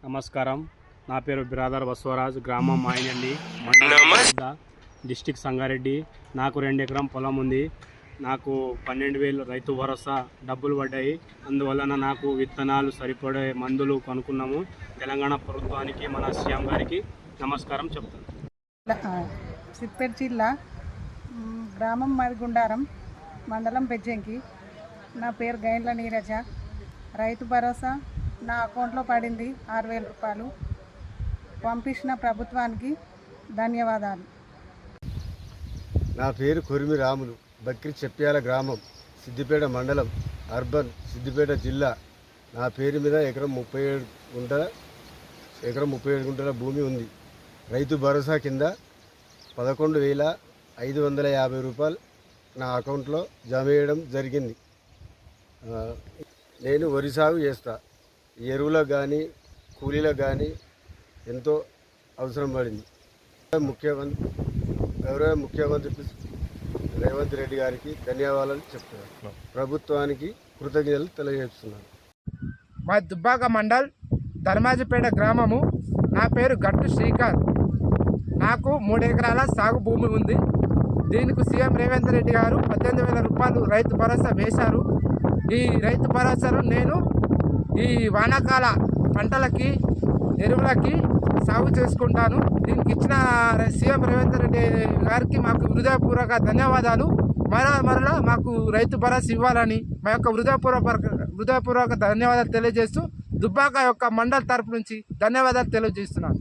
నమస్కారం. నా పేరు బిరాదర్ బసవరాజ్. గ్రామం మాయనల్లి, మండలం డిస్టిక్ సంగారెడ్డి. నాకు 2 ఎకరం పొలం ఉంది. నాకు 12,000 రైతు భరోసా డబ్బులు పడ్డాయి. అందువలన నాకు విత్తనాలు సరిపడే మందులు కొనుక్కున్నాము. తెలంగాణ ప్రభుత్వానికి, మన సీఎం గారికి నమస్కారం చెప్తాను. సిద్దిపేట జిల్లా గ్రామం మరిగుండారం, మండలం బెజ్జంకి. నా పేరు గైండ్ల నీరజ. రైతు భరోసా నా అకౌంట్లో పడింది 6,000 రూపాయలు. పంపించిన ప్రభుత్వానికి ధన్యవాదాలు. నా పేరు కొరిమి రాములు. బక్రి చెప్ప్యాల గ్రామం, సిద్దిపేట మండలం, అర్బన్, సిద్దిపేట జిల్లా. నా పేరు మీద ఎకరం 37 గుంటల భూమి ఉంది. రైతు భరోసా కింద 11,550 రూపాయలు నా అకౌంట్లో జమ చేయడం జరిగింది. నేను వరి సాగు చేస్తా. ఎరువులకు కానీ కూలీలకు కానీ ఎంతో అవసరం పడింది. గౌరవ ముఖ్యమంత్రి రేవంత్ రెడ్డి గారికి ధన్యవాదాలు చెప్తున్నాను. ప్రభుత్వానికి కృతజ్ఞతలు తెలియజేస్తున్నాను. మా దుబ్బాక మండల్, ధర్మాజిపేట గ్రామము. నా పేరు గట్టు శ్రీకాంత్. నాకు 3 ఎకరాల సాగు భూమి ఉంది. దీనికి సీఎం రేవంత్ రెడ్డి గారు 18,000 రూపాయలు రైతు భరోసా వేశారు. ఈ రైతు భరోసాను నేను ఈ వానాకాల పంటలకి, ఎరువులకి సాగు చేసుకుంటాను. దీనికి ఇచ్చిన సీఎం రేవంత్ రెడ్డి గారికి మాకు హృదయపూర్వక ధన్యవాదాలు. మరలా మాకు రైతు భరోసా ఇవ్వాలని మా యొక్క హృదయపూర్వక ధన్యవాదాలు తెలియజేస్తూ దుబ్బాక యొక్క మండల్ తరపు నుంచి ధన్యవాదాలు తెలియజేస్తున్నాను.